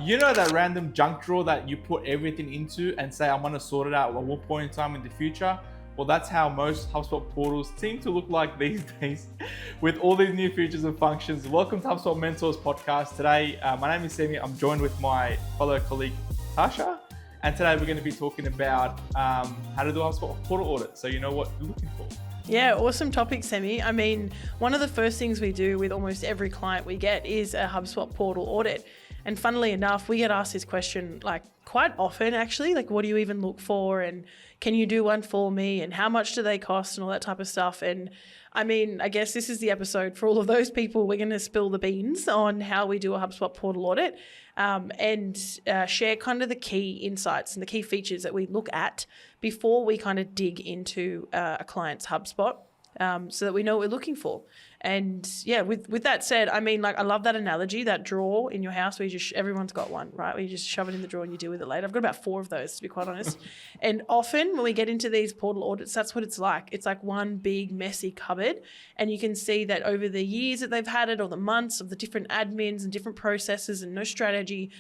You know that random junk drawer that you put everything into and say, I'm going to sort it out at one point in time in the future? Well, that's how most HubSpot portals seem to look like these days with all these new features and functions. Welcome to HubSpot Mentors podcast. Today, my name is Semi. I'm joined with my fellow colleague, Tasha. And today we're going to be talking about how to do a HubSpot portal audit so you know what you're looking for. Yeah, awesome topic, Semi. I mean, one of the first things we do with almost every client we get is a HubSpot portal audit. And funnily enough, we get asked this question like quite often actually, like what do you even look for and can you do one for me and how much do they cost and all that type of stuff. And I mean, I guess this is the episode for all of those people. We're going to spill the beans on how we do a HubSpot portal audit and share kind of the key insights and the key features that we look at before we kind of dig into a client's HubSpot so that we know what we're looking for. And yeah, with that said, I mean, like I love that analogy, that drawer in your house where you just, everyone's got one, right? Where you just shove it in the drawer and you deal with it later. I've got about 4 of those, to be quite honest. And often when we get into these portal audits, that's what it's like. It's like one big messy cupboard. And you can see that over the years that they've had it or the months of the different admins and different processes and no strategy,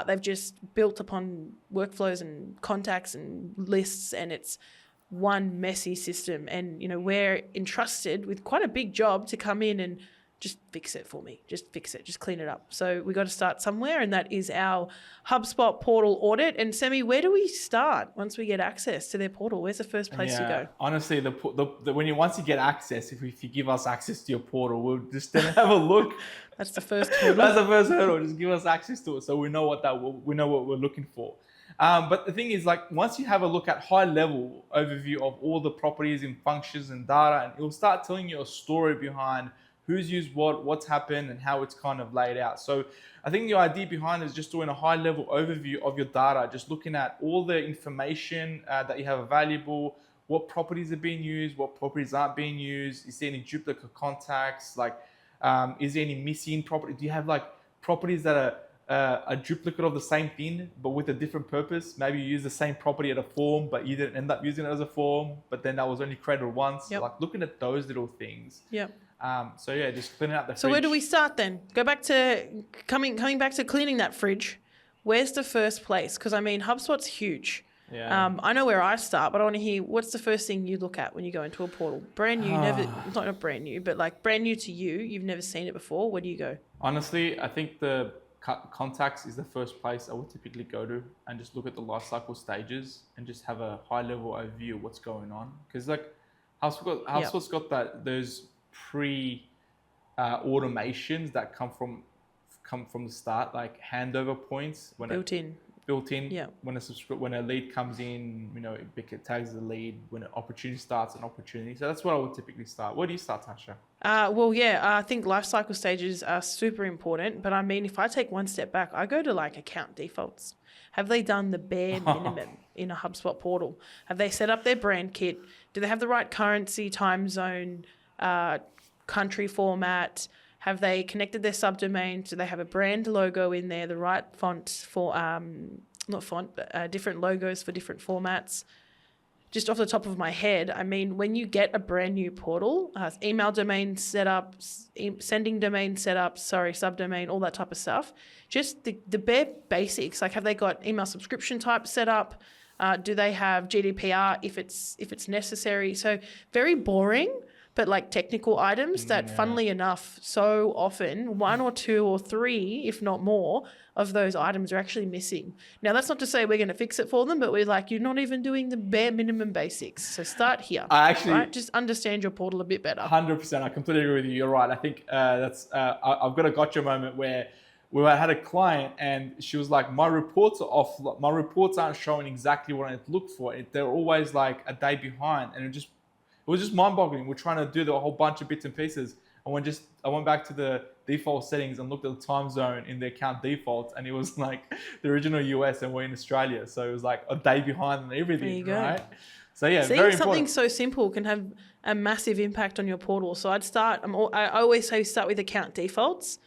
they've just built upon workflows and contacts and lists, and it's one messy system. And you know, we're entrusted with quite a big job to come in and just fix it for me, just fix it, just clean it up. So we got to start somewhere, and that is our HubSpot portal audit. And Semi, where do we start once we get access to their portal? Where's the first place to go? Honestly, once you get access, if you give us access to your portal, we'll just then have a look. That's the first hurdle. That's the first hurdle. Just give us access to it, so we know we know what we're looking for. But the thing is, like, once you have a look at high level overview of all the properties and functions and data, and it'll start telling you a story behind who's used what's happened and how it's kind of laid out. So I think the idea behind it is just doing a high level overview of your data, just looking at all the information that you have available, what properties are being used, what properties aren't being used, is there any duplicate contacts, like is there any missing property? Do you have like properties that are a duplicate of the same thing but with a different purpose? Maybe you use the same property at a form but you didn't end up using it as a form, but then that was only created once. Yep. Like looking at those little things. Yep. So yeah, just cleaning out the fridge. So where do we start then? Go back to coming back to cleaning that fridge. Where's the first place? Because I mean, HubSpot's huge. Yeah. I know where I start, but I want to hear what's the first thing you look at when you go into a portal? Brand new, not brand new, but like brand new to you. You've never seen it before. Where do you go? Honestly, I think the contacts is the first place I would typically go to and just look at the life cycle stages and just have a high level overview of what's going on. Because like HubSpot's got those pre automations that come from the start, like handover points built in. Yeah. When a lead comes in, you know, it tags the lead. When an opportunity starts, an opportunity. So that's where I would typically start. Where do you start, Tasha? I think life cycle stages are super important. But I mean, if I take one step back, I go to like account defaults. Have they done the bare minimum in a HubSpot portal? Have they set up their brand kit? Do they have the right currency, time zone, country format? Have they connected their subdomains? Do they have a brand logo in there, the right font for, different logos for different formats? Just off the top of my head, I mean, when you get a brand new portal, email domain setup, sending domain setup, subdomain, all that type of stuff, just the bare basics, like have they got email subscription type set up? Do they have GDPR if it's necessary? So very boring, but like technical items that funnily enough, so often 1 or 2 or 3, if not more, of those items are actually missing. Now, that's not to say we're going to fix it for them, but we're like, you're not even doing the bare minimum basics. So start here. Just understand your portal a bit better. 100%. I completely agree with you. You're right. I think I've got a gotcha moment where I had a client and she was like, my reports are off. My reports aren't showing exactly what I need to look for. They're always like a day behind, and it was just mind-boggling. We're trying to do the whole bunch of bits and pieces. I went back to the default settings and looked at the time zone in the account defaults, and it was like the original US and we're in Australia. So it was like a day behind and everything, right? So yeah, very important. Something so simple can have a massive impact on your portal. So I always say start with account defaults,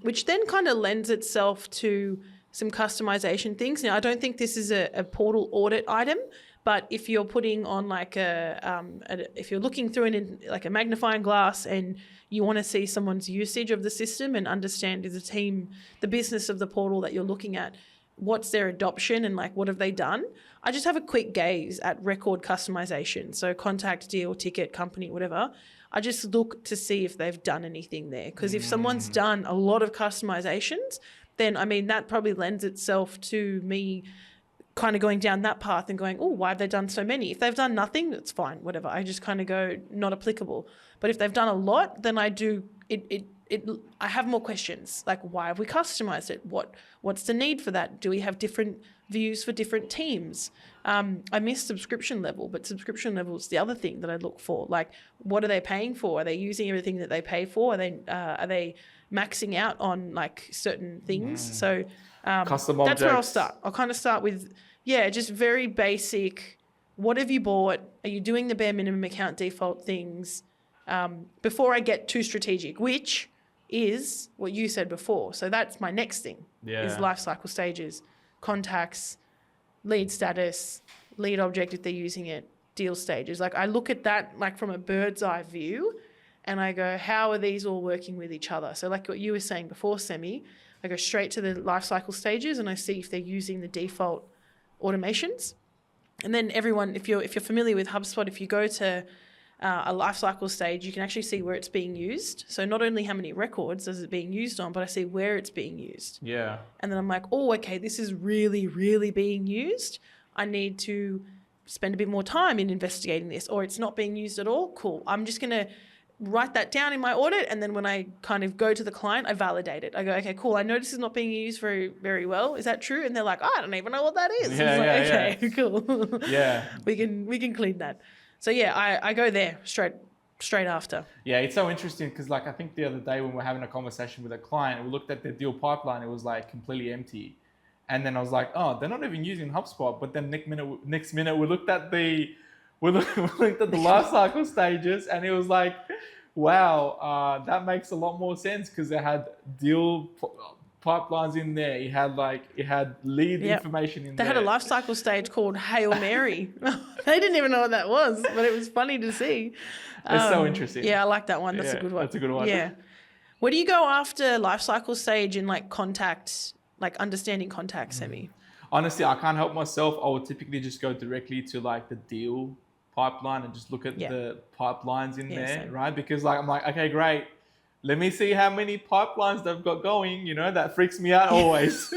which then kind of lends itself to some customization things. Now, I don't think this is a portal audit item, But if you're putting on like if you're looking through like a magnifying glass and you want to see someone's usage of the system and understand as a team the business of the portal that you're looking at, what's their adoption and like what have they done, I just have a quick gaze at record customization. So contact, deal, ticket, company, whatever. I just look to see if they've done anything there. Because if someone's done a lot of customizations, then I mean that probably lends itself to me kind of going down that path and going, oh, why have they done so many? If they've done nothing, that's fine, whatever. I just kind of go, not applicable. But if they've done a lot, then I do I have more questions. Like, why have we customized it? What's the need for that? Do we have different views for different teams? I miss subscription level, but subscription level is the other thing that I look for. Like, what are they paying for? Are they using everything that they pay for? Are they maxing out on like certain things? So custom that's objects. where I'll start. I'll kind of start with, just very basic. What have you bought? Are you doing the bare minimum account default things? Before I get too strategic, which is what you said before. So that's my next thing, is life cycle stages, contacts, lead status, lead object if they're using it, deal stages. Like I look at that like from a bird's eye view and I go, how are these all working with each other? So like what you were saying before, Semi, I go straight to the life cycle stages and I see if they're using the default automations. And then everyone, if you're familiar with HubSpot, if you go to a lifecycle stage, you can actually see where it's being used. So not only how many records is it being used on, but I see where it's being used. Yeah. And then I'm like, oh, okay, this is really, really being used. I need to spend a bit more time in investigating this, or it's not being used at all. Cool. I'm just going to write that down in my audit. And then when I kind of go to the client, I validate it. I go, okay, cool. I know this is not being used very, very well. Is that true? And they're like, I don't even know what that is. Okay, cool. Yeah. we can clean that. So I go there straight after. Yeah, it's so interesting because like I think the other day when we're having a conversation with a client, we looked at their deal pipeline, it was like completely empty. And then I was like, oh, they're not even using HubSpot. But then next minute we looked at the life cycle stages and it was like, wow, that makes a lot more sense because they had deal pipelines in there. It had lead information in there. They had a life cycle stage called Hail Mary. They didn't even know what that was, but it was funny to see. It's so interesting. Yeah, I like that one. That's a good one. That's a good one. Yeah. Where do you go after life cycle stage and like contact, like understanding contact, Semi? Honestly, I can't help myself. I would typically just go directly to like the deal pipeline and just look at the pipelines in there, same. right? Because like I'm like, okay, great. Let me see how many pipelines they've got going. You know, that freaks me out always.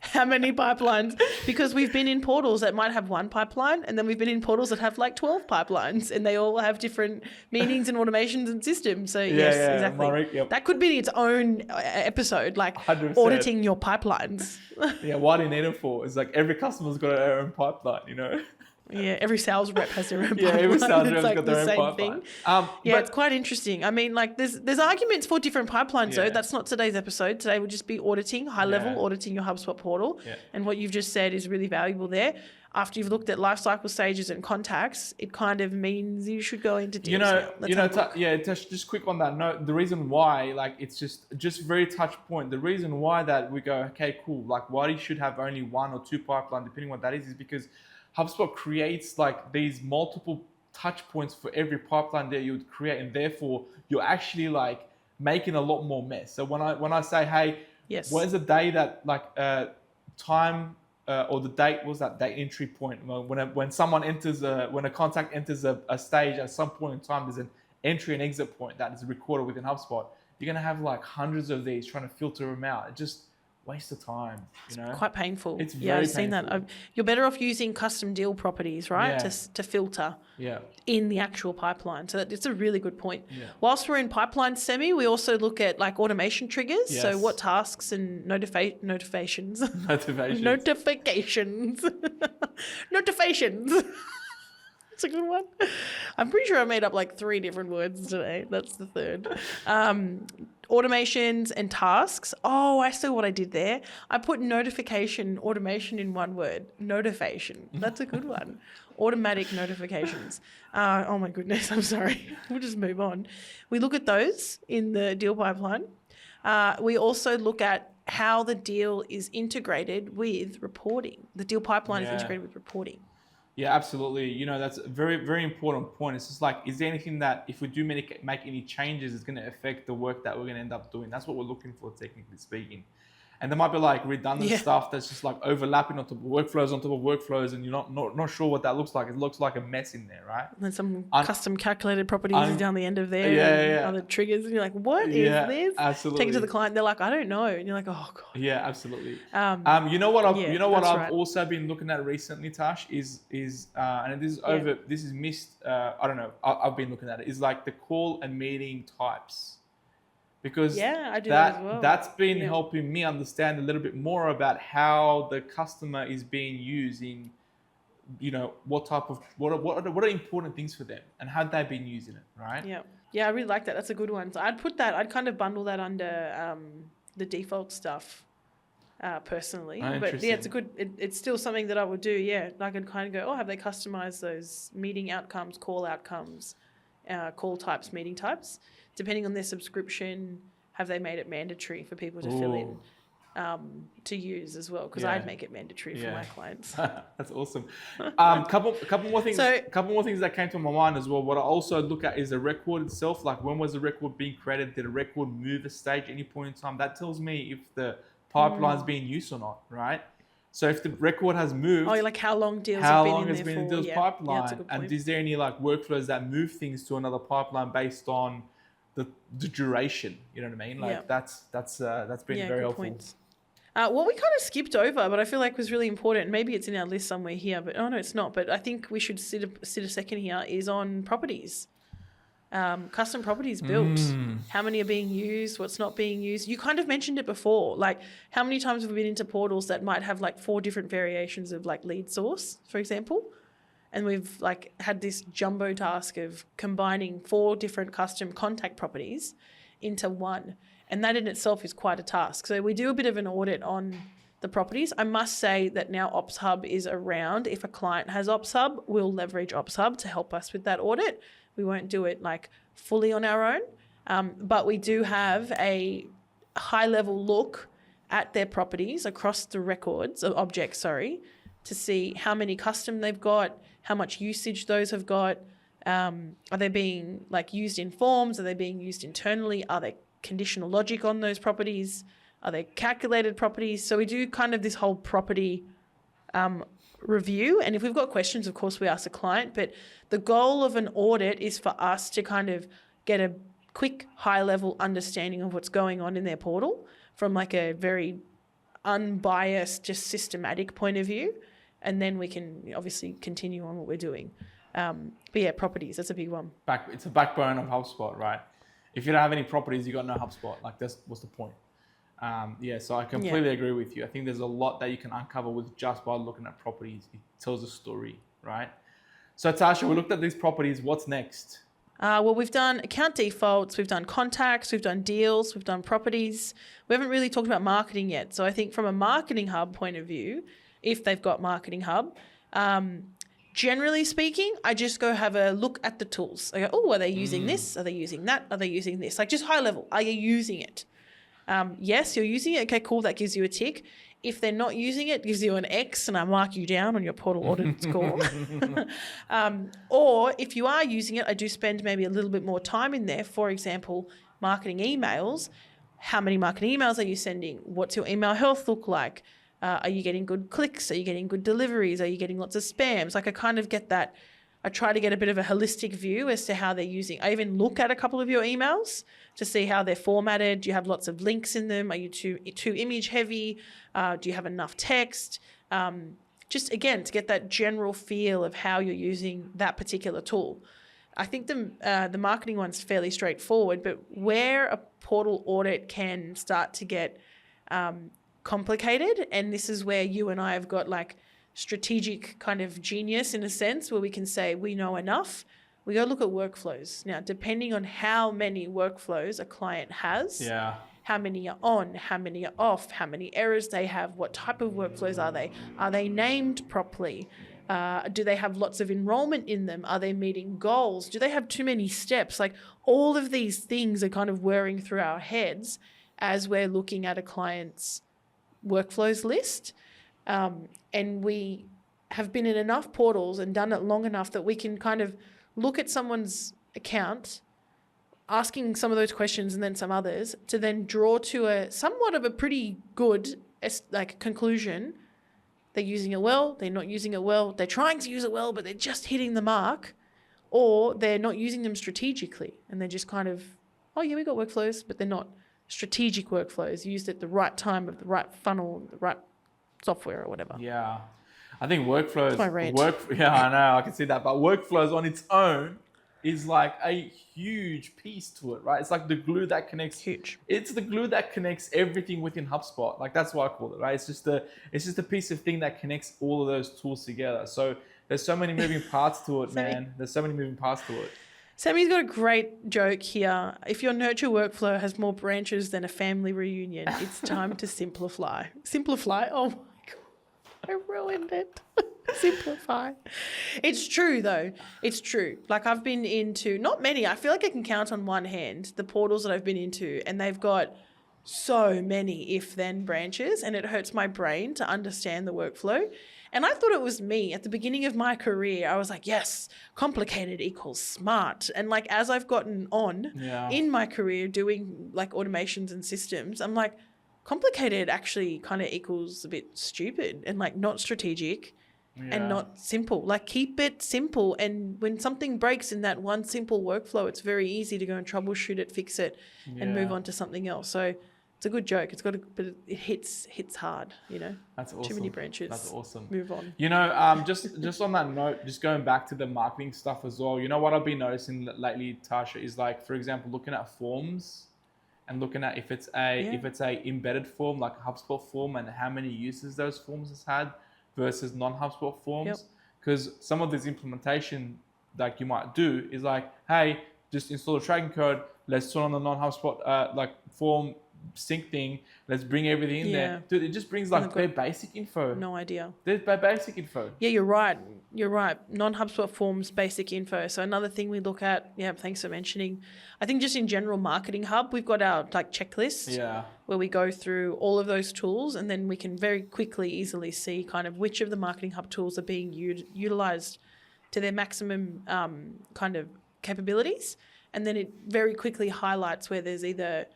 How many pipelines? Because we've been in portals that might have one pipeline, and then we've been in portals that have like 12 pipelines, and they all have different meanings and automations and systems. So yes, exactly. That could be its own episode, like 100%. auditing your pipelines. Yeah, what do you need it for? It's like every customer's got their own pipeline, you know? Yeah, every sales rep has their own pipeline. Yeah, every sales rep's like got their the own same pipeline. Thing. It's quite interesting. I mean, like there's arguments for different pipelines though. Yeah. That's not today's episode. Today will just be auditing, high level auditing your HubSpot portal. Yeah. And what you've just said is really valuable there. After you've looked at life cycle stages and contacts, it kind of means you should go into deals. Just quick on that note, the reason why, like, it's just very touch point. The reason why that we go, okay, cool. Like, why you should have only one or two pipeline, depending on what that is because HubSpot creates like these multiple touch points for every pipeline that you would create, and therefore you're actually like making a lot more mess. So when I say, hey, when's the day that like time or the date was that date entry point when someone enters when a contact enters a stage at some point in time, there's an entry and exit point that is recorded within HubSpot. You're gonna have like hundreds of these trying to filter them out. It just waste of time, you know. It's quite painful. It's very I've seen painful. that. You're better off using custom deal properties, right, to filter in the actual pipeline. So it's a really good point. Yeah. Whilst we're in pipeline Semi, we also look at like automation triggers. Yes. So what tasks and notifications. Notifications. Notifications. That's a good one. I'm pretty sure I made up like 3 different words today. That's the third. Automations and tasks. Oh, I see what I did there. I put notification, automation in one word. Notification. That's a good one. Automatic notifications. Oh my goodness, I'm sorry. We'll just move on. We look at those in the deal pipeline. We also look at how the deal is integrated with reporting. The deal pipeline is integrated with reporting. Yeah, absolutely. That's a very, very important point. It's just like, is there anything that if we do make any changes, it's going to affect the work that we're going to end up doing? That's what we're looking for, technically speaking. And there might be like redundant Yeah. stuff that's just like overlapping on top of workflows, and you're not sure what that looks like. It looks like a mess in there, right? And then some Un- custom calculated proproperties down the end of there, Yeah, and yeah. other triggers, and you're like, what is Yeah, this? absolutely. Take it to the client, they're like, I don't know, and you're like, oh god. Yeah, absolutely. Yeah, You know what that's I've right. also been looking at recently, Tash, is and this is missed. I don't know. I've been looking at it. Is like the call and meeting types, because Yeah, I do that as well. that's been Yeah. helping me understand a little bit more about how the customer is being used in, what are important things for them and how they've been using it, right? Yeah, I really like that. That's a good one. So I'd kind of bundle that under the default stuff personally. But yeah, it's still something that I would do. Yeah, I could kind of go, have they customized those meeting outcomes, call outcomes, call types, meeting types, depending on their subscription? Have they made it mandatory for people to fill in? To use as well, because I'd make it mandatory for my clients. That's awesome. Couple more things. Couple more things that came to my mind as well. What I also look at is the record itself. Like, when was the record being created? Did a record move a stage at any point in time? That tells me if the pipeline's being used or not, right? So if the record has moved, like how long deals have been in there for? in Deal's pipeline, and is there any like workflows that move things to another pipeline based on the duration? You know what I mean? Like that's been very helpful. Points. What we kind of skipped over, but I feel like was really important, maybe it's in our list somewhere here, but no, it's not. But I think we should sit a second here, is on properties. Custom properties built. How many are being used? What's not being used? You kind of mentioned it before. Like, how many times have we been into portals that might have like 4 different variations of like lead source, for example? And we've like had this jumbo task of combining 4 different custom contact properties into one. And that in itself is quite a task. So we do a bit of an audit on the properties. I must say that now Ops Hub is around. If a client has Ops Hub, we'll leverage Ops Hub to help us with that audit. We won't do it like fully on our own, but we do have a high-level look at their properties across the records, objects, to see how many custom they've got, how much usage those have got. Are they being like used in forms? Are they being used internally? Are they conditional logic on those properties? Are they calculated properties? So we do kind of this whole property review. And if we've got questions, of course, we ask the client. But the goal of an audit is for us to kind of get a quick, high-level understanding of what's going on in their portal from like a very unbiased, just systematic point of view. And then we can obviously continue on what we're doing. But yeah, properties, that's a big one. It's a backbone of HubSpot, right? If you don't have any properties, you got no HubSpot. Like, what's the point? So I completely agree with you. I think there's a lot that you can uncover with just by looking at properties. It tells a story, right? So Tasha, we looked at these properties. What's next? Well, we've done account defaults, we've done contacts, we've done deals, we've done properties. We haven't really talked about marketing yet. So I think from a marketing hub point of view, if they've got marketing hub, generally speaking, I just go have a look at the tools. I go, are they using this? Are they using that? Are they using this? Like, just high level. Are you using it? Yes, you're using it. Okay, cool. That gives you a tick. If they're not using it, it gives you an X and I mark you down on your portal audit score. Or if you are using it, I do spend maybe a little bit more time in there. For example, marketing emails. How many marketing emails are you sending? What's your email health look like? Are you getting good clicks? Are you getting good deliveries? Are you getting lots of spams? Like, I kind of get that. I try to get a bit of a holistic view as to how they're using. I even look at a couple of your emails to see how they're formatted. Do you have lots of links in them? Are you too image heavy? Do you have enough text? Just again, to get that general feel of how you're using that particular tool. I think the marketing one's fairly straightforward, but where a portal audit can start to get complicated, and this is where you and I have got like strategic kind of genius in a sense, where we can say we know enough. We go look at workflows. Now, depending on how many workflows a client has, how many are on, how many are off, how many errors they have, what type of workflows are they? Are they named properly? Do they have lots of enrollment in them? Are they meeting goals? Do they have too many steps? Like, all of these things are kind of whirring through our heads as we're looking at a client's workflows list. And we have been in enough portals and done it long enough that we can kind of look at someone's account, asking some of those questions and then some others, to then draw to a somewhat of a pretty good like conclusion. They're using it well, they're not using it well, they're trying to use it well, but they're just hitting the mark, or they're not using them strategically and they're just kind of, oh yeah, we got workflows, but they're not strategic workflows used at the right time of the right funnel, the right software or whatever. Yeah. I think workflows, That's my rant. yeah, I know, I can see that. But workflows on its own is like a huge piece to it, right? It's like the glue that connects. Huge. It's the glue that connects everything within HubSpot. Like that's what I call it, right? It's just a piece of thing that connects all of those tools together. So there's so many moving parts to it, man. There's so many moving parts to it. Sammy's got a great joke here. If your nurture workflow has more branches than a family reunion, it's time to simplify. Simplify? Oh my God, I ruined it. Simplify. It's true though. It's true. Like I've been into, not many, I feel like I can count on one hand the portals that I've been into, and they've got so many if-then branches, and it hurts my brain to understand the workflow. And I thought it was me at the beginning of my career. I was like, yes, complicated equals smart. And like, as I've gotten on in my career doing like automations and systems, I'm like, complicated actually kind of equals a bit stupid and like not strategic and not simple. Like keep it simple. And when something breaks in that one simple workflow, it's very easy to go and troubleshoot it, fix it and move on to something else. So it's a good joke. It's got but it hits hard, you know. That's awesome. Too many branches. That's awesome. Move on. You know, just on that note, just going back to the marketing stuff as well. You know what I've been noticing lately, Tasha, is like, for example, looking at forms and looking at if it's a embedded form, like a HubSpot form, and how many uses those forms has had versus non-HubSpot forms. Because some of this implementation like you might do is like, hey, just install a tracking code. Let's turn on the non-HubSpot like form sync thing. Let's bring everything in there. Dude, it just brings like their basic info. No idea. Their basic info. Yeah, you're right. You're right. Non-HubSpot forms basic info. So another thing we look at, thanks for mentioning. I think just in general Marketing Hub, we've got our like checklist where we go through all of those tools, and then we can very quickly, easily see kind of which of the Marketing Hub tools are being utilized to their maximum kind of capabilities. And then it very quickly highlights where there's either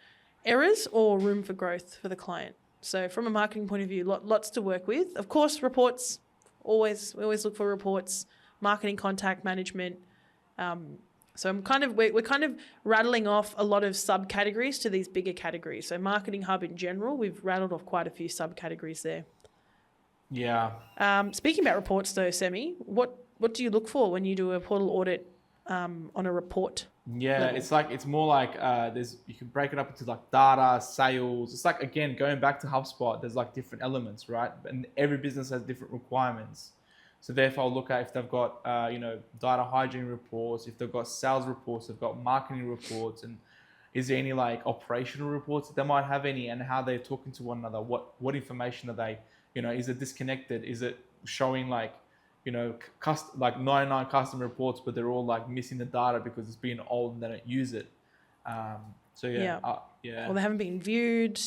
errors or room for growth for the client. So from a marketing point of view, lots to work with. Of course, reports, we always look for reports, marketing contact management. So we're kind of rattling off a lot of subcategories to these bigger categories. So Marketing Hub in general, we've rattled off quite a few subcategories there. Yeah. Speaking about reports though, Semi, what do you look for when you do a portal audit on a report? Level? It's more like you can break it up into like data, sales. It's like, again, going back to HubSpot, there's like different elements, right? And every business has different requirements. So therefore I'll look at if they've got data hygiene reports, if they've got sales reports, they've got marketing reports, and is there any like operational reports that they might have any, and how they're talking to one another, what information are they, is it disconnected? Is it showing like, like 99 custom reports, but they're all like missing the data because it's been old and they don't use it. Or they haven't been viewed.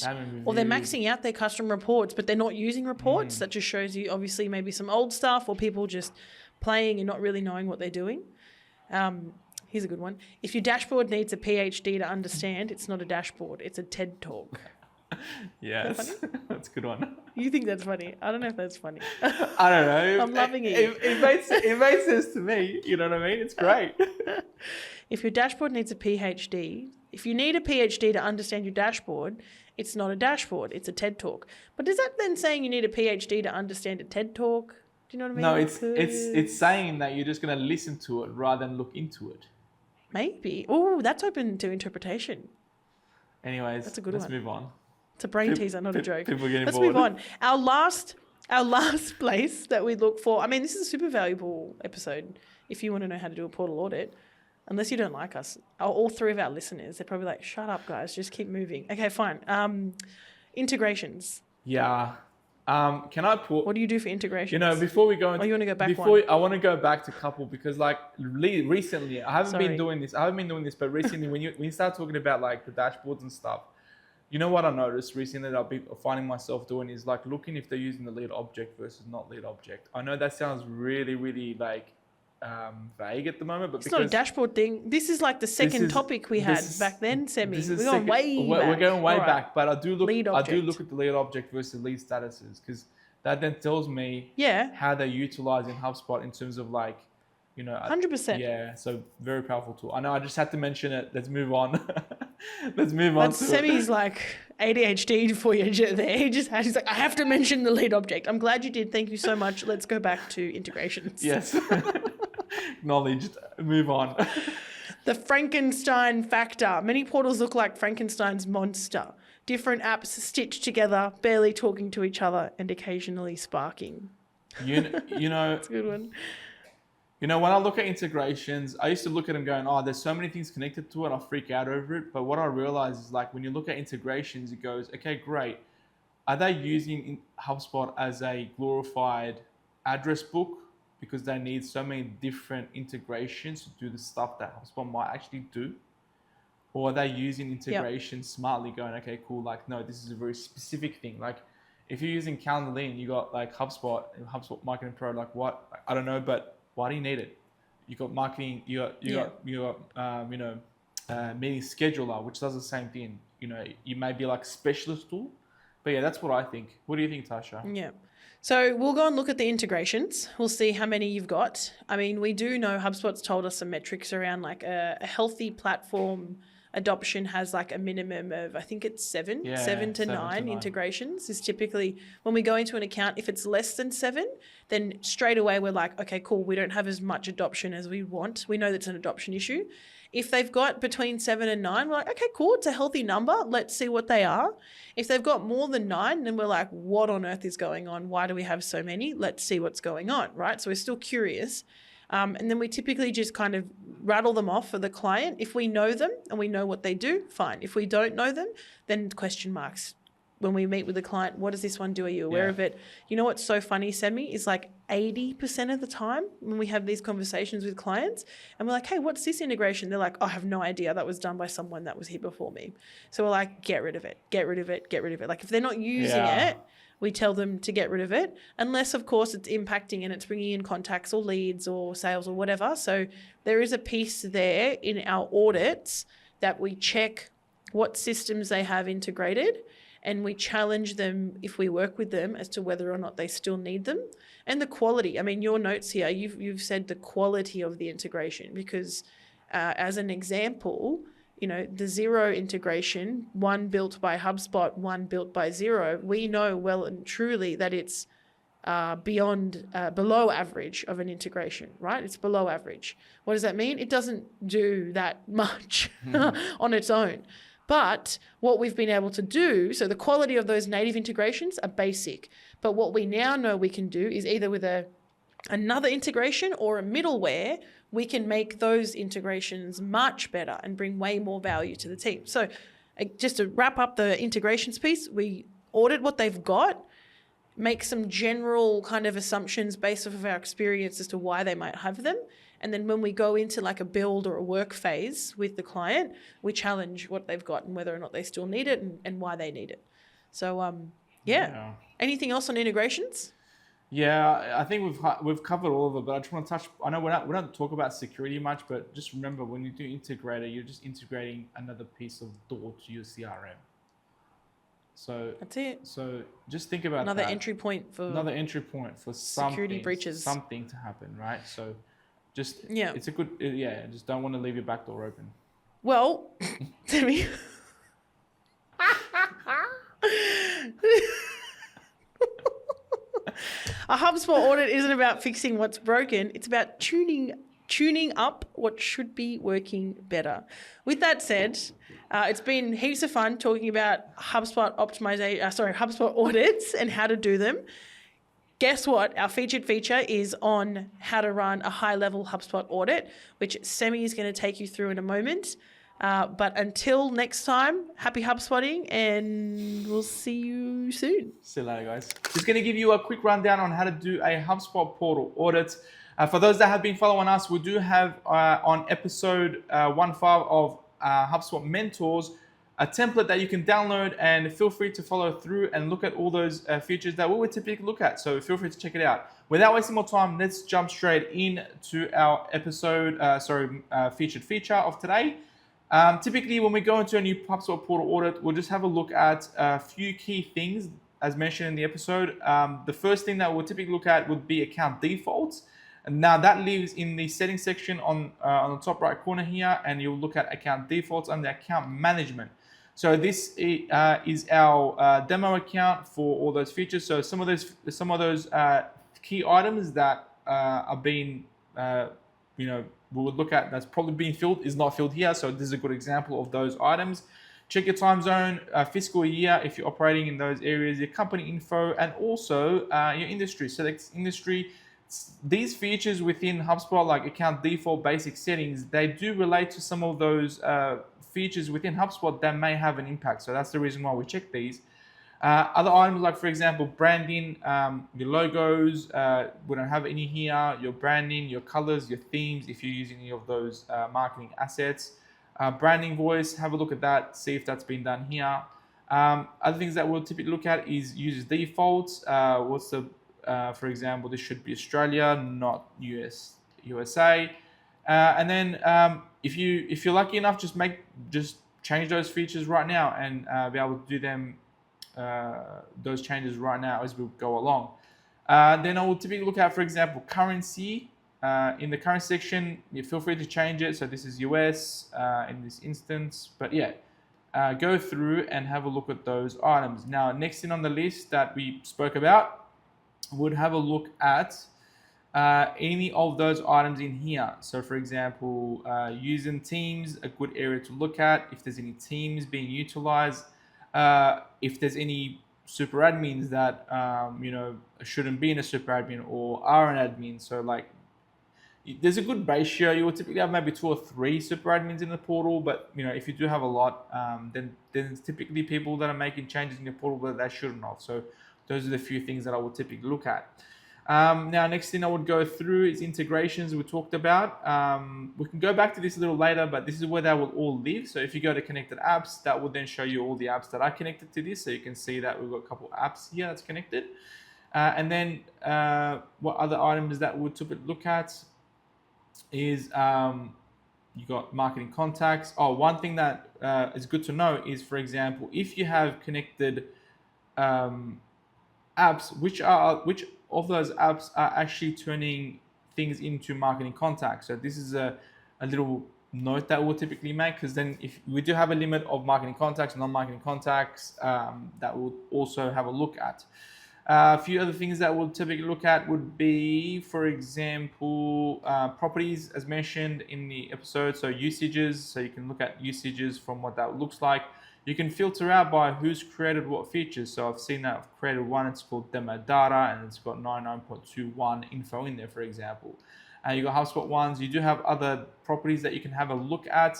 Or they're maxing out their custom reports, but they're not using reports. That just shows you obviously maybe some old stuff, or people just playing and not really knowing what they're doing. Here's a good one. If your dashboard needs a PhD to understand, it's not a dashboard, it's a TED Talk. Yes, that's a good one. You think that's funny? I don't know if that's funny. I don't know. I'm loving it. It makes sense to me. You know what I mean? It's great. If your dashboard needs a PhD, if you need a PhD to understand your dashboard, it's not a dashboard, it's a TED Talk. But is that then saying you need a PhD to understand a TED Talk? Do you know what I mean? No, it's saying that you're just going to listen to it rather than look into it. Maybe. Oh, that's open to interpretation. Anyways, that's a good let's one. move on. It's a brain teaser, not a joke. People are getting Let's bored. move on. Our last place that we look for, I mean, this is a super valuable episode if you want to know how to do a portal audit, unless you don't like us. All three of our listeners, they're probably like, shut up, guys, just keep moving. Okay, fine. Integrations. Yeah. Can I put... What do you do for integrations? Before we go into... you want to go back one? I want to go back to a couple because like recently, I haven't been doing this, but recently when you start talking about like the dashboards and stuff, You know what I noticed recently that I've been finding myself doing is like looking if they're using the lead object versus not lead object. I know that sounds really, really like vague at the moment, but It's not a dashboard thing. This is like the second topic we had back then, Semi. We're going way back. We're going way All right. back, but I do look Lead at the lead object versus lead statuses, because that then tells me Yeah. how they're utilizing HubSpot in terms of like, 100%. Yeah, so very powerful tool. I know I just had to mention it. Let's move on. Let's move on. But Semi's like ADHD for you there. He's like, I have to mention the lead object. I'm glad you did. Thank you so much. Let's go back to integrations. Yes. Acknowledged. Move on. The Frankenstein factor. Many portals look like Frankenstein's monster. Different apps stitched together, barely talking to each other, and occasionally sparking. You know, That's a good one. When I look at integrations, I used to look at them going, oh, there's so many things connected to it, I'll freak out over it. But what I realize is like when you look at integrations, it goes, okay, great. Are they using HubSpot as a glorified address book because they need so many different integrations to do the stuff that HubSpot might actually do? Or are they using integration smartly going, okay, cool, like, no, this is a very specific thing. Like if you're using Calendly and you got like HubSpot and HubSpot Marketing Pro, like what? I don't know, but why do you need it? You got marketing, you got meeting scheduler, which does the same thing. You may be like specialist tool, but yeah, that's what I think. What do you think, Tasha? Yeah. So we'll go and look at the integrations. We'll see how many you've got. I mean, we do know HubSpot's told us some metrics around like a healthy platform adoption has like a minimum of, I think it's seven to nine integrations is typically when we go into an account. If it's less than 7, then straight away we're like, okay, cool. We don't have as much adoption as we want. We know that's an adoption issue. If they've got between 7 and 9, we're like, okay, cool. It's a healthy number. Let's see what they are. If they've got more than 9, then we're like, what on earth is going on? Why do we have so many? Let's see what's going on, right? So we're still curious. And then we typically just kind of rattle them off for the client. If we know them and we know what they do, fine. If we don't know them, then question marks. When we meet with the client, what does this one do? Are you aware of it? You know what's so funny, Semi, is like 80% of the time when we have these conversations with clients and we're like, hey, what's this integration? They're like, oh, I have no idea. That was done by someone that was here before me. So we're like, get rid of it, get rid of it, get rid of it. Like if they're not using it, we tell them to get rid of it, unless, of course, it's impacting and it's bringing in contacts or leads or sales or whatever. So there is a piece there in our audits that we check what systems they have integrated and we challenge them if we work with them as to whether or not they still need them. And the quality. I mean, your notes here, you've said the quality of the integration because as an example, the Xero integration, one built by HubSpot, one built by Xero, we know well and truly that it's below average of an integration, right? It's below average. What does that mean? It doesn't do that much on its own. But what we've been able to do, so the quality of those native integrations are basic. But what we now know we can do is either with another integration or a middleware, we can make those integrations much better and bring way more value to the team. So just to wrap up the integrations piece, we audit what they've got, make some general kind of assumptions based off of our experience as to why they might have them. And then when we go into like a build or a work phase with the client, we challenge what they've got and whether or not they still need it and why they need it. So, Anything else on integrations? Yeah, I think we've covered all of it, but I just want to touch. I know we don't talk about security much, but just remember when you do integrator, you're just integrating another piece of door to your CRM. So that's it. So just think about another entry point for security breaches, something to happen, right? So just it's a good Just don't want to leave your back door open. Well, Timmy. A HubSpot audit isn't about fixing what's broken. It's about tuning up what should be working better. With that said, it's been heaps of fun talking about HubSpot HubSpot audits and how to do them. Guess what? Our featured feature is on how to run a high-level HubSpot audit, which Semi is going to take you through in a moment. But until next time, happy HubSpotting, and we'll see you soon. See you later, guys. Just going to give you a quick rundown on how to do a HubSpot portal audit. For those that have been following us, we do have on episode 15 of HubSpot Mentors, a template that you can download, and feel free to follow through and look at all those features that we would typically look at. So feel free to check it out. Without wasting more time, let's jump straight into our episode, featured feature of today. Typically, when we go into a new HubSpot portal audit, we'll just have a look at a few key things as mentioned in the episode. The first thing that we'll typically look at would be account defaults. And now that lives in the settings section on the top right corner here, and you'll look at account defaults under account management. So this is our demo account for all those features. So some of those key items that are being, we would look at that's probably being filled is not filled here. So this is a good example of those items. Check your time zone, fiscal year if you're operating in those areas, your company info, and also your industry. Select industry. These features within HubSpot, like account default basic settings, they do relate to some of those features within HubSpot that may have an impact. So that's the reason why we check these. Other items like, for example, branding, your logos, we don't have any here, your branding, your colors, your themes, if you're using any of those marketing assets. Branding voice, have a look at that, see if that's been done here. Other things that we'll typically look at is users defaults. What's the, for example, this should be Australia, not USA. And then if you're lucky enough, just change those features right now and be able to do them, those changes right now as we go along. Then I will typically look at, for example, currency. In the current section, you feel free to change it. So this is US in this instance, but yeah, go through and have a look at those items. Now, next thing on the list that we spoke about, would have a look at any of those items in here. So for example, using teams, a good area to look at if there's any teams being utilized, if there's any super admins that shouldn't be in a super admin or are an admin. So like, there's a good ratio. You will typically have maybe 2 or 3 super admins in the portal, but if you do have a lot, then it's typically people that are making changes in your portal that they shouldn't have. So those are the few things that I would typically look at. Now, next thing I would go through is integrations we talked about. We can go back to this a little later, but this is where they will all live. So if you go to connected apps, that will then show you all the apps that are connected to this. So you can see that we've got a couple of apps here that's connected. And then what other items that we'll typically look at is you got marketing contacts. Oh, one thing that is good to know is, for example, if you have connected apps, which of those apps are actually turning things into marketing contacts. So this is a little note that we'll typically make, because then if we do have a limit of marketing contacts and non-marketing contacts, that we'll also have a look at. A few other things that we'll typically look at would be, for example, properties as mentioned in the episode. So usages, so you can look at usages from what that looks like. You can filter out by who's created what features. So I've seen that I've created one, it's called demo data, and it's got 99.21 info in there, for example. You got HubSpot ones. You do have other properties that you can have a look at.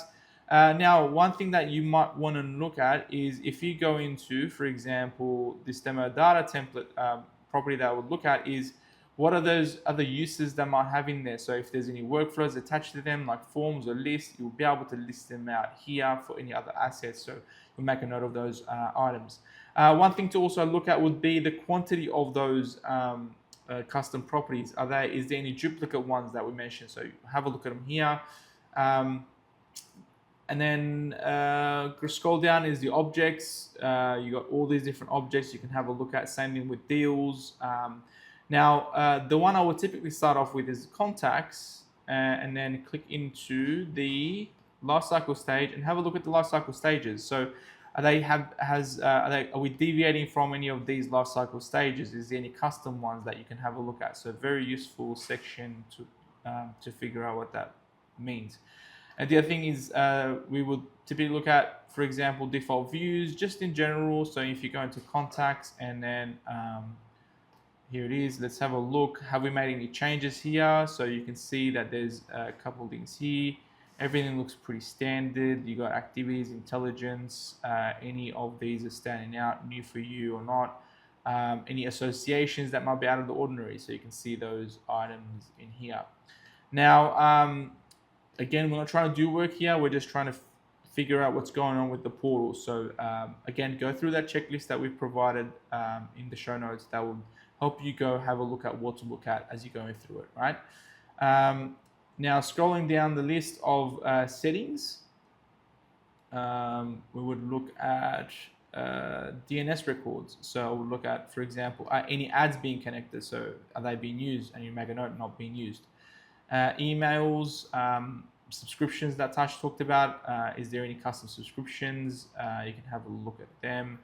Now, one thing that you might want to look at is if you go into, for example, this demo data template property that I would look at is what are those other uses that might have in there. So if there's any workflows attached to them, like forms or lists, you'll be able to list them out here for any other assets. So you'll make a note of those items. One thing to also look at would be the quantity of those custom properties. Is there any duplicate ones that we mentioned? So have a look at them here. And then scroll down is the objects. You got all these different objects you can have a look at. Same thing with deals. Now, the one I would typically start off with is contacts, and then click into the lifecycle stage and have a look at the lifecycle stages. So, are we deviating from any of these lifecycle stages? Is there any custom ones that you can have a look at? So, very useful section to figure out what that means. And the other thing is we would typically look at, for example, default views, just in general. So if you go into contacts and then here it is, let's have a look. Have we made any changes here? So you can see that there's a couple of things here. Everything looks pretty standard. You got activities, intelligence, any of these are standing out, new for you or not. Any associations that might be out of the ordinary. So you can see those items in here. Now, again, we're not trying to do work here. We're just trying to figure out what's going on with the portal. So again, go through that checklist that we've provided in the show notes. That will help you go have a look at what to look at as you're going through it, right? Now, scrolling down the list of settings, we would look at DNS records. So we'll look at, for example, any ads being connected. So are they being used? And you make a note not being used. Emails, subscriptions that Tash talked about. Is there any custom subscriptions? You can have a look at them.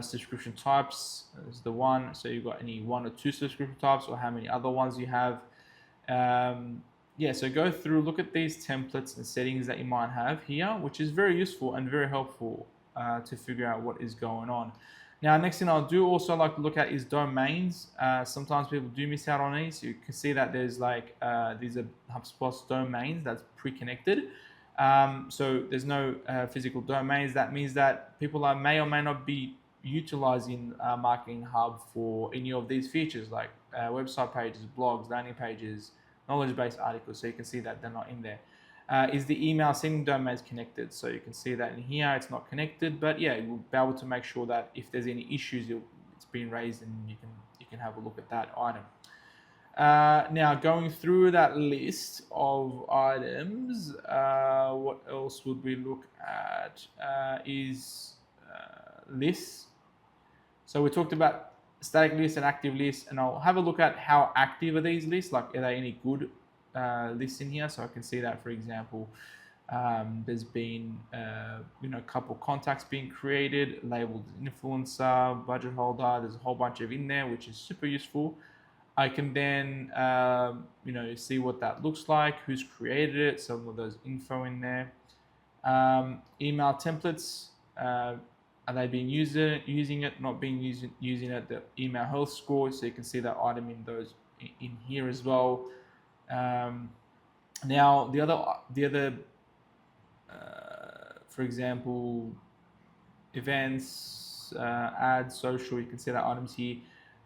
Subscription types is the one. So you've got any 1 or 2 subscription types, or how many other ones you have. Yeah, so go through, look at these templates and settings that you might have here, which is very useful and very helpful to figure out what is going on. Now, next thing I'll do also like to look at is domains. Sometimes people do miss out on these. You can see that there's like, these are HubSpot's domains that's pre-connected. So there's no physical domains. That means that people may or may not be utilizing Marketing Hub for any of these features, like website pages, blogs, landing pages, knowledge-based articles. So you can see that they're not in there. Is the email sending domains connected? So you can see that in here it's not connected, but yeah, you'll be able to make sure that if there's any issues, it's been raised, and you can have a look at that item. Now, going through that list of items, what else would we look at? Is lists. So we talked about static lists and active lists, and I'll have a look at how active are these lists, like are there any good lists in here. So I can see that, for example, there's been a couple contacts being created, labeled influencer, budget holder. There's a whole bunch of in there, which is super useful. I can then see what that looks like, who's created it, some of those info in there. Email templates, are they being using it, not being using it? The email health score, so you can see that item in here as well. Now the other for example, events, ads, social, you can see that items here.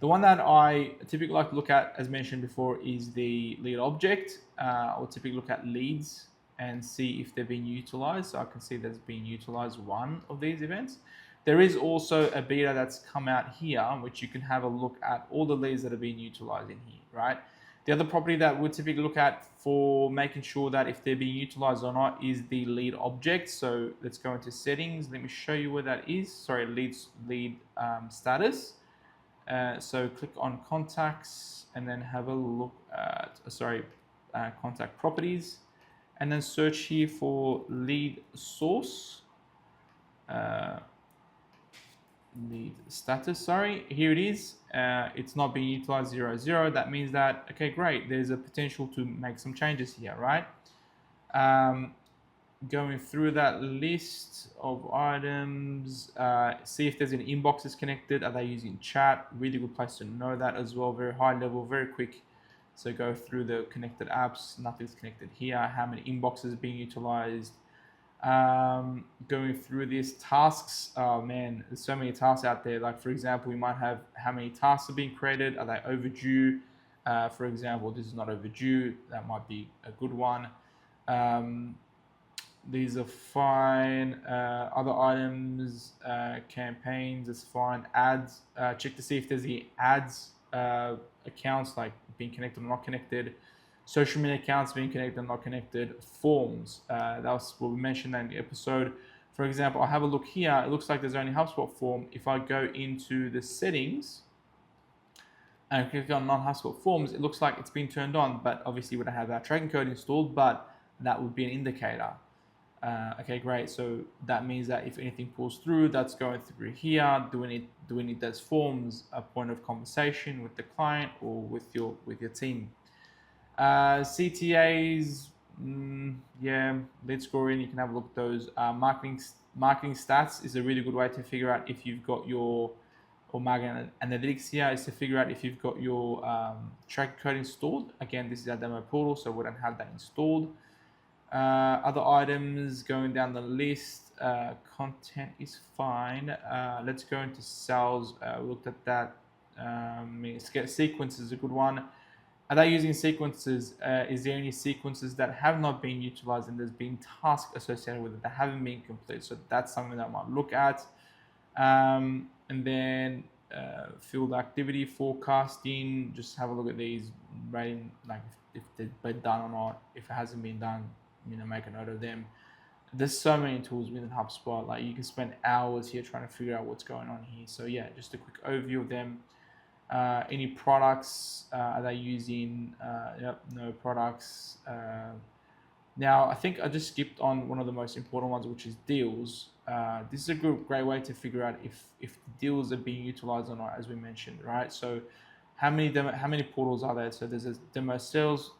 The one that I typically like to look at, as mentioned before, is the lead object. I'll typically look at leads and see if they're being utilized. So I can see there's being utilized one of these events. There is also a beta that's come out here, which you can have a look at all the leads that are being utilized in here, right? The other property that we typically look at for making sure that if they're being utilized or not is the lead object. So let's go into settings. Let me show you where that is. Sorry, lead status. So click on contacts and then have a look at, contact properties, and then search here for lead source. Lead status, sorry, here it is. It's not being utilized 0. That means that, okay, great, there's a potential to make some changes here, right? Going through that list of items, see if there's any inboxes connected. Are they using chat? Really good place to know that as well. Very high level, very quick. So go through the connected apps. Nothing's connected here. How many inboxes are being utilized? Going through these tasks, oh man, there's so many tasks out there. Like, for example, we might have how many tasks are being created. Are they overdue? For example, this is not overdue. That might be a good one. These are fine. Other items, campaigns, it's fine. Ads, check to see if there's the ads accounts like being connected or not connected. Social media accounts being connected and not connected. Forms, that was what we mentioned in the episode. For example, I have a look here. It looks like there's only HubSpot form. If I go into the settings and click on non-HubSpot forms, it looks like it's been turned on, but obviously we don't have our tracking code installed, but that would be an indicator. Okay, great. So that means that if anything pulls through, that's going through here. Do we need those forms a point of conversation with the client or with your team? CTAs, yeah, lead scoring, you can have a look at those. Marketing stats is a really good way to figure out if you've got your, or marketing analytics here is to figure out if you've got your track code installed. Again, this is our demo portal, so we don't have that installed. Other items going down the list, content is fine. Let's go into sales. We looked at that. Sequence is a good one. Are they using sequences? Is there any sequences that have not been utilized and there's been tasks associated with it that haven't been completed? So that's something that I might look at. And then field activity forecasting, just have a look at these, rating like if they've been done or not. If it hasn't been done, make a note of them. There's so many tools within HubSpot, like you can spend hours here trying to figure out what's going on here. So yeah, just a quick overview of them. Any products are they using? Yep, no products. Now I think I just skipped on one of the most important ones, which is deals. This is a great way to figure out if the deals are being utilized or not, as we mentioned, right? So how many portals are there? So there's a demo sales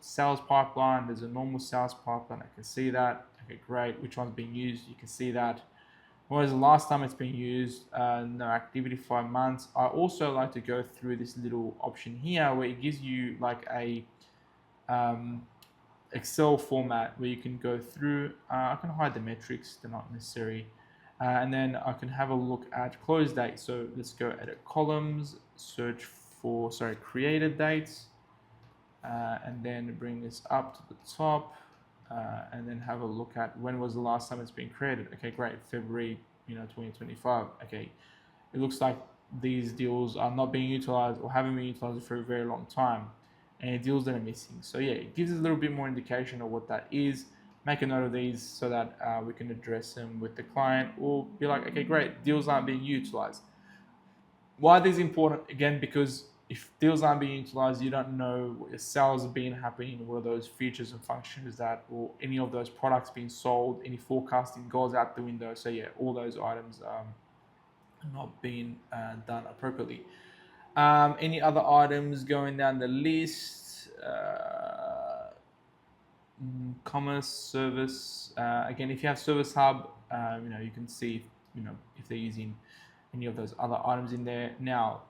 pipeline, there's a normal sales pipeline. I can see that. Okay, great. Which one's being used? You can see that. When was the last time it's been used? No activity, 5 months. I also like to go through this little option here where it gives you like a Excel format where you can go through. I can hide the metrics, they're not necessary. And then I can have a look at close date. So let's go edit columns, search for, created dates, and then bring this up to the top. And then have a look at when was the last time it's been created. Okay, great, February 2025. Okay, it looks like these deals are not being utilized or haven't been utilized for a very long time, and deals that are missing. So yeah, it gives us a little bit more indication of what that is. Make a note of these so that we can address them with the client, or be like, okay, great, deals aren't being utilized. Why are these important? Again, because if deals aren't being utilized, you don't know what your sales are being happening, what are those features and functions that, or any of those products being sold, any forecasting goes out the window. So yeah, all those items are not being done appropriately. Any other items going down the list? Commerce, service. Again, if you have Service Hub, you can see if they're using any of those other items in there. Now,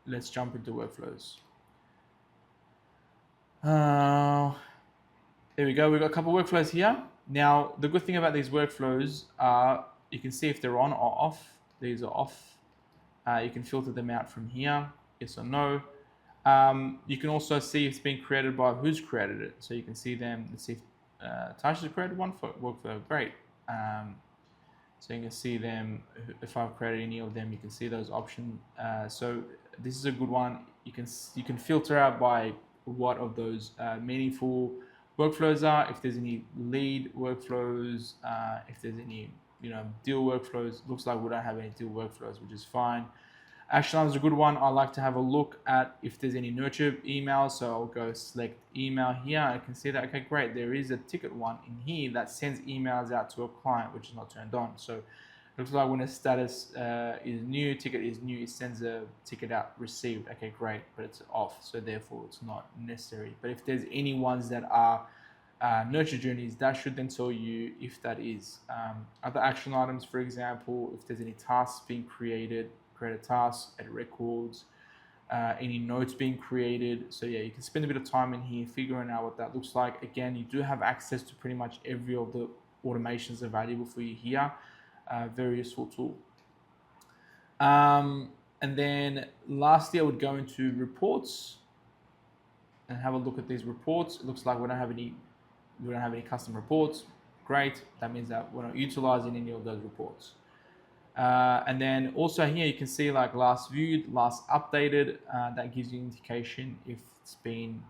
let's jump into workflows. There we go. We've got a couple of workflows here. Now, the good thing about these workflows are you can see if they're on or off. These are off. You can filter them out from here, yes or no. You can also see if it's been created by who's created it. So you can see them. Let's see if Tasha's created one for workflow. Great. So you can see them. If I've created any of them, you can see those options. So this is a good one. You can filter out by what of those meaningful workflows are. If there's any lead workflows, if there's any deal workflows. Looks like we don't have any deal workflows, which is fine. Action items is a good one. I like to have a look at if there's any nurture emails. So I'll go select email here. I can see that, okay, great. There is a ticket one in here that sends emails out to a client, which is not turned on. So it looks like when a status is new, ticket is new, it sends a ticket out received. Okay, great, but it's off. So therefore it's not necessary. But if there's any ones that are nurture journeys, that should then tell you if that is. Other action items, for example, if there's any tasks being created, create a task, add records, any notes being created. So yeah, you can spend a bit of time in here figuring out what that looks like. Again, you do have access to pretty much every of the automations available for you here. Very useful tool. And then lastly, I would go into reports and have a look at these reports. It looks like we don't have any custom reports. Great. That means that we're not utilizing any of those reports. And then also here you can see like last viewed, last updated. That gives you indication if it's been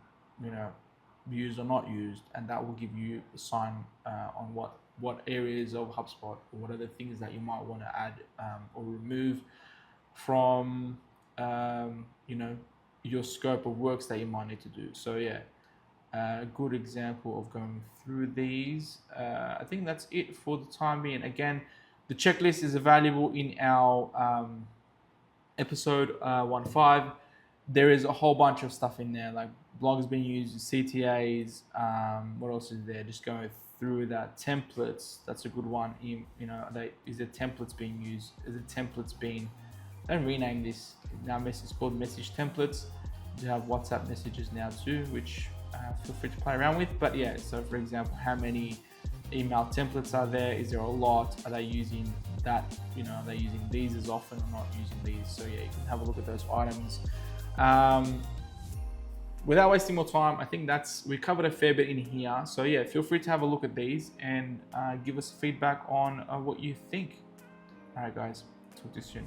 used or not used, and that will give you a sign on what areas of HubSpot or what are the things that you might want to add or remove from your scope of works that you might need to do. So yeah, a good example of going through these. I think that's it for the time being. Again, the checklist is available in our episode 1.5. There is a whole bunch of stuff in there, like blogs being used, CTAs. What else is there? Just going through that. Templates, that's a good one. Is there templates being used? Is it templates being? Don't rename this. Now it's called message templates. You have WhatsApp messages now too, which feel free to play around with. But yeah, so for example, how many email templates are there? Is there a lot? Are they using that? Are they using these as often or not using these? So yeah, you can have a look at those items. without wasting more time, I think we covered a fair bit in here. So yeah, feel free to have a look at these and give us feedback on what you think. All right, guys, talk to you soon.